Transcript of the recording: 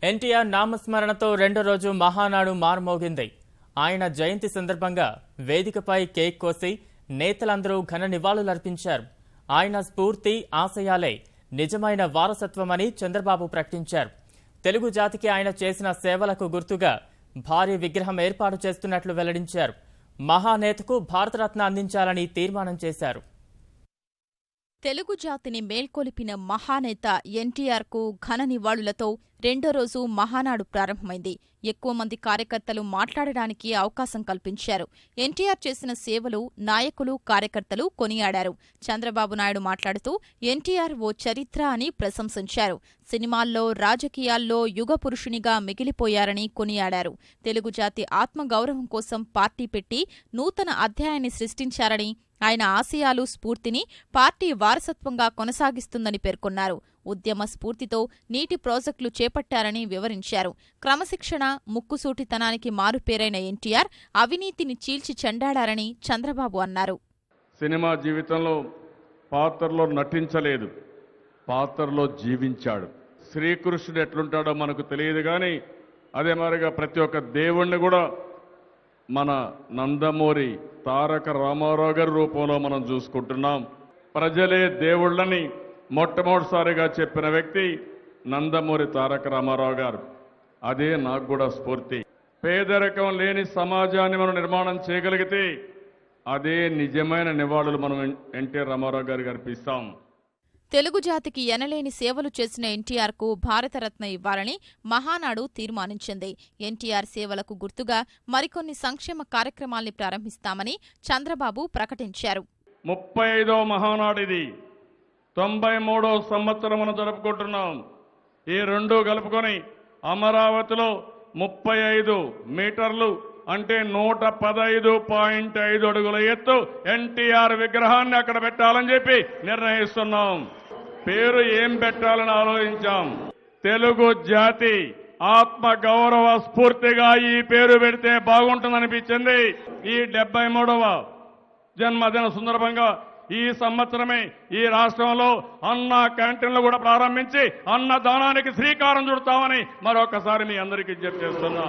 ఎన్టీఆర్ నామస్మరణతో రెండో రోజు మహానాడు మార్మోగింది. ఆయన జయంతి సందర్భంగా వేదికపై కేక్ కోసి నేతలందరూ ఘన నివాళులర్పించారు. ఆయన స్ఫూర్తి ఆశయాలే నిజమైన వారసత్వమని చంద్రబాబు ప్రకటించారు. తెలుగు జాతికి ఆయన చేసిన సేవలకు గుర్తుగా భారీ విగ్రహం ఏర్పాటు చేస్తున్నట్లు వెల్లడించారు. మహానేతకు భారతరత్న అందించాలని తీర్మానం చేశారు. తెలుగు జాతిని మేల్కొలిపిన మహానేత ఎన్టీఆర్కు ఘన నివాళులతో రెండో రోజు మహానాడు ప్రారంభమైంది. ఎక్కువ మంది కార్యకర్తలు మాట్లాడడానికి అవకాశం కల్పించారు. ఎన్టీఆర్ చేసిన సేవలు నాయకులు, కార్యకర్తలు కొనియాడారు. చంద్రబాబు నాయుడు మాట్లాడుతూ ఎన్టీఆర్ ఓ చరిత్ర అని ప్రశంసించారు. సినిమాల్లో, రాజకీయాల్లో యుగ పురుషునిగా మిగిలిపోయారని కొనియాడారు. తెలుగు జాతి ఆత్మగౌరవం కోసం పార్టీ పెట్టి నూతన అధ్యాయాన్ని సృష్టించారని, ఆయన ఆశయాలు, స్ఫూర్తిని పార్టీ వారసత్వంగా కొనసాగిస్తుందని పేర్కొన్నారు. ఉద్యమ స్ఫూర్తితో నీటి ప్రాజెక్టులు చేపట్టారని వివరించారు. క్రమశిక్షణ, ముక్కుసూటితనానికి మారుపేరైన ఎన్టీఆర్ అవినీతిని చీల్చి చెండాడారని చంద్రబాబు అన్నారు. సినిమా జీవితంలో పాత్రలో నటించలేదు, పాత్రలో జీవించాడు. శ్రీకృష్ణుడు ఎట్లుంటాడో మనకు తెలియదు, కానీ అదే మాదిరిగా ప్రతి ఒక్క దేవుణ్ణి కూడా మన నందమూరి తారక రామారావు గారి రూపంలో మనం చూసుకుంటున్నాం. ప్రజలే దేవుళ్ళని మొట్టమొదటిసారిగా చెప్పిన వ్యక్తి నందమూరి తారక రామారావు గారు. అదే నాకు కూడా స్ఫూర్తి. పేదరికం లేని సమాజాన్ని మనం నిర్మాణం చేయగలిగితే అదే నిజమైన నివాళులు మనం ఎన్టీ రామారావు గారికి అర్పిస్తాం. తెలుగు జాతికి ఎనలేని సేవలు చేసిన ఎన్టీఆర్కు భారతరత్న ఇవ్వాలని మహానాడు తీర్మానించింది. ఎన్టీఆర్ సేవలకు గుర్తుగా మరికొన్ని సంక్షేమ కార్యక్రమాల్ని ప్రారంభిస్తామని చంద్రబాబు ప్రకటించారు. 35వ మహానాడు ఇది. 93వ సంవత్సరం మనం జరుపుకుంటున్నాం. ఈ రెండు కలుపుకొని అమరావతిలో 35 మీటర్లు అంటే 115.5 అడుగుల ఎత్తు ఎన్టీఆర్ విగ్రహాన్ని అక్కడ పెట్టాలని చెప్పి నిర్ణయిస్తున్నాం. పేరు ఏం పెట్టాలని ఆలోచించాం. తెలుగు జాతి ఆత్మ గౌరవ స్ఫూర్తిగా ఈ పేరు పెడితే బాగుంటుందనిపించింది. ఈ 73వ జన్మదిన సందర్భంగా ఈ సంవత్సరమే ఈ రాష్ట్రంలో అన్న క్యాంటీన్లు కూడా ప్రారంభించి అన్నదానానికి శ్రీకారం చుడతామని మరొకసారి మీ అందరికీ విజ్ఞప్తి చేస్తున్నా.